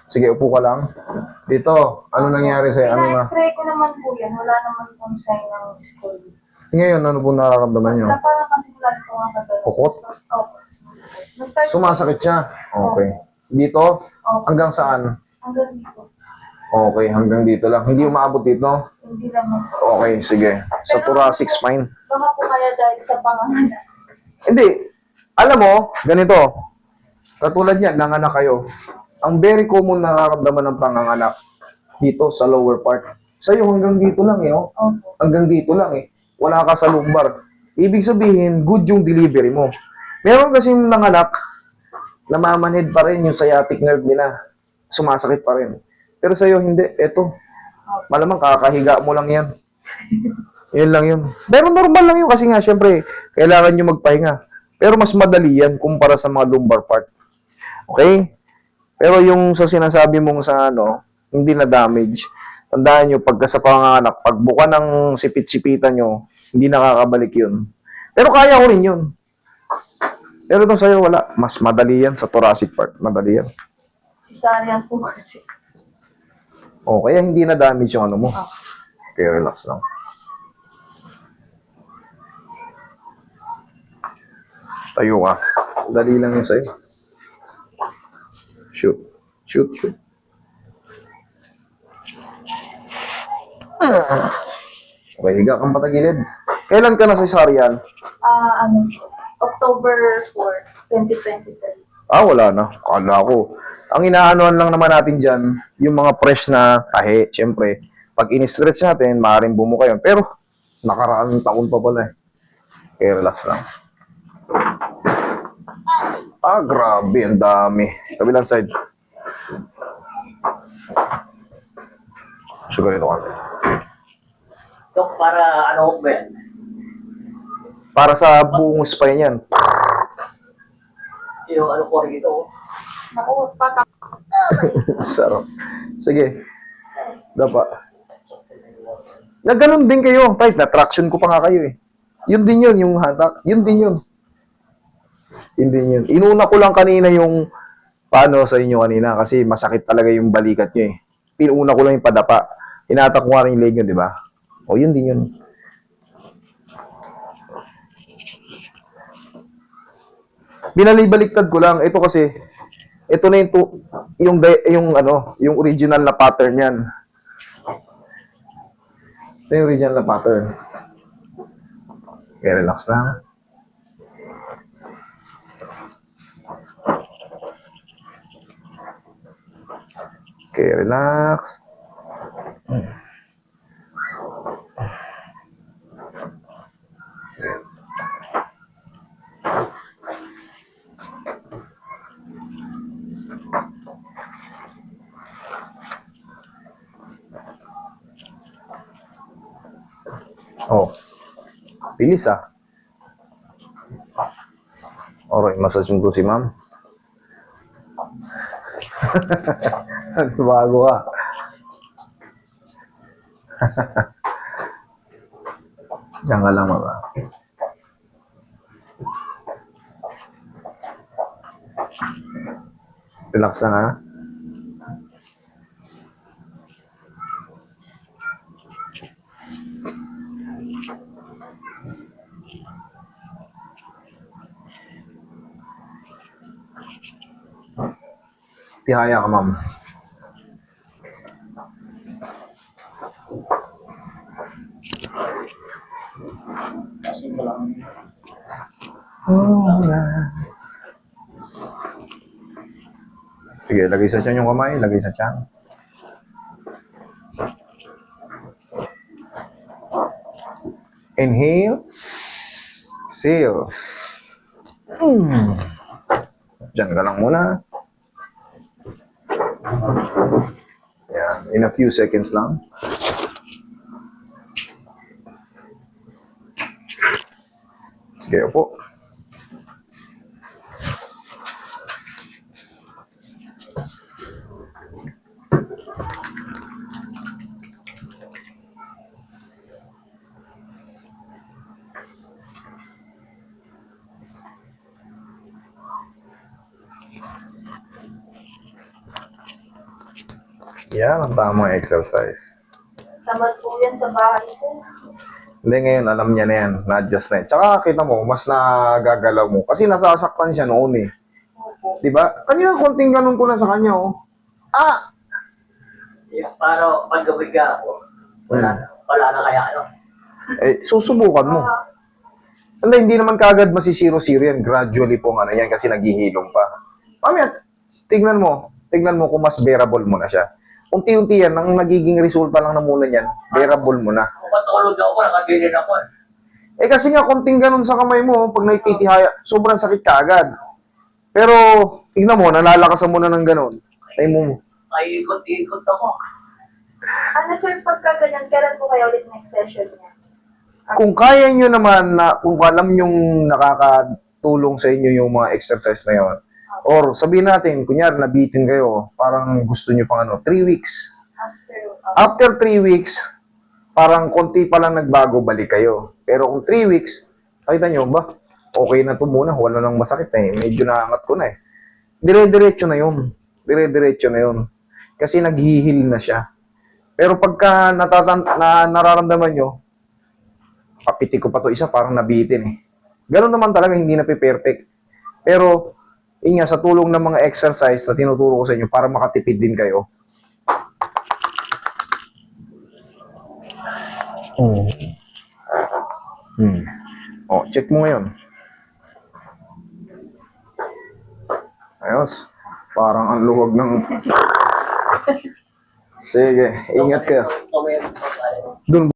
Sige, upo ka lang. Dito, ano nangyari sa'yo? Ano na? Pina-x-ray ko naman po yan. Wala naman pong sign ng school. Ngayon, ano po nararamdaman nyo? Wala, parang kasi lagi ko nga kagano'n. Pukot? Opo, sumasakit. Na-start Sumasakit siya? Okay. Dito? Opo. Hanggang saan? Hanggang dito. Okay, hanggang dito lang. Hindi umabot dito? Hindi naman. Okay, sige. Sa thoracic spine. Baka po kaya dahil sa panganganak. Hindi. Alam mo, ganito. Katulad niyan, nanganak kayo. Ang very common na nararamdaman ng panganganak dito sa lower part. Sa'yo hanggang dito lang eh. Oh. Opo. Hanggang dito lang eh. Wala ka sa lumbar. Ibig sabihin, good yung delivery mo. Meron kasi yung nanganak, namamanhid pa rin yung sciatic nerve nila. Sumasakit pa rin. Pero sa'yo, hindi. Eto. Malamang kakahiga mo lang yan. Yun lang yun. Pero normal lang yun kasi nga, syempre, kailangan nyo magpahinga. Pero mas madali yan kumpara sa mga lumbar part. Okay? Pero yung sa sinasabi mong sa ano, hindi na damage. Tandaan nyo, pagka sa panganganak, pag buka ng sipit-sipitan nyo, hindi nakakabalik yun. Pero kaya ko rin yun. Pero itong sa'yo, wala. Mas madali yan sa thoracic part. Madali yan. Cesarean po kasi. O, kaya hindi na damage yung ano mo. Okay, relax lang. Tayo ka. Dali lang yun sa'yo. Shoot. Shoot, shoot. Okay, higa kang patagilid. Kailan ka na cesarean? October 4, 2023. Wala na. Kala ko. Ang inaanoan lang naman natin dyan, yung mga fresh na tahi. Siyempre, pag in-stretch natin, maaaring bumuka yun. Pero, nakaraang taon pa pala eh. Okay, relax lang. Grabe, ang dami. Kabilang side. So, ganito ka. Dok, para ano ba yan? Para sa buong spine yan. Yung ano ko rin ito. Naku, patak. Sarap. Sige. Dapat. Nagganon din kayo. Kahit na-traction ko pa nga kayo eh. Yun din yun, yung hatak. Yun din yun. Yun din yun. Inuna ko lang kanina yung paano sa inyo kanina kasi masakit talaga yung balikat nyo eh. Pinuna ko lang yung padapa. Hinatak ko nga rin yung leg nyo, di ba? O, yun din yun. Binalibaliktad ko lang. Ito kasi, ito na yung original na pattern yan. Ito yung original na pattern. Okay, relax lang. Okay, relax. Oh. Bilis ah. Alright, massage mo to si ma'am. Bago ka. Diyan ka lang, mama. Relax lang, ha? Tihaya ka, ma'am. Sige, lagay sa tiyan yung kamay, lagay sa tiyan. Inhale. Exhale. Diyan ka lang muna. Yan, in a few seconds lang. Sige, upo. Yan ang tamang exercise. Tamad po yan sa bahay, sir. Hindi, ngayon, alam niya na yan. Na-adjust na yan. Tsaka, kita mo, mas nagagalaw mo. Kasi nasasaktan siya noon eh. Opo. Diba? Kanina, konting ganun ko na sa kanya, oh. Ah! Para pag-gawin ka ako, wala na kaya ano. Eh, susubukan mo. Hindi naman kaagad masisiro-siro yan. Gradually po nga na yan kasi naghihilom pa. Mamaya, tignan mo kung mas bearable mo na siya. Unti-unti yan, ang nagiging resulta lang na muna yan, bearable mo na. Kung matulog ako, nakagilin ako. Eh kasi nga, konting ganun sa kamay mo, pag naititihaya, sobrang sakit ka agad. Pero, tignan mo, nalalakasan mo na ng ganun. Ay mo, Ay, ikot-ikot ako. Ano, sir, pagka ganyan, kailan po kayo ulit next session niya? kung kaya nyo naman na, kung alam nyong nakakatulong sa inyo yung mga exercise na yun, or sabihin natin, kunyari, nabitin kayo, parang gusto nyo pang 3 weeks. After 3 weeks, parang konti pa lang nagbago, balik kayo. Pero kung 3 weeks, nakita nyo ba, okay na to muna, wala nang masakit eh, medyo naangat ko na eh. Dire-diretso na yun. Dire-diretso na yun. Kasi naghihil na siya. Pero pagka nararamdaman nyo, papitik ko pa to isa, parang nabitin eh. Ganun naman talaga, hindi na perfect. Pero, yun nga, sa tulong ng mga exercise na tinuturo ko sa inyo para makatipid din kayo. O, check mo ngayon. Ayos. Parang ang luwag ng... Sige, ingat kayo. Tumingin pa tayo. Dun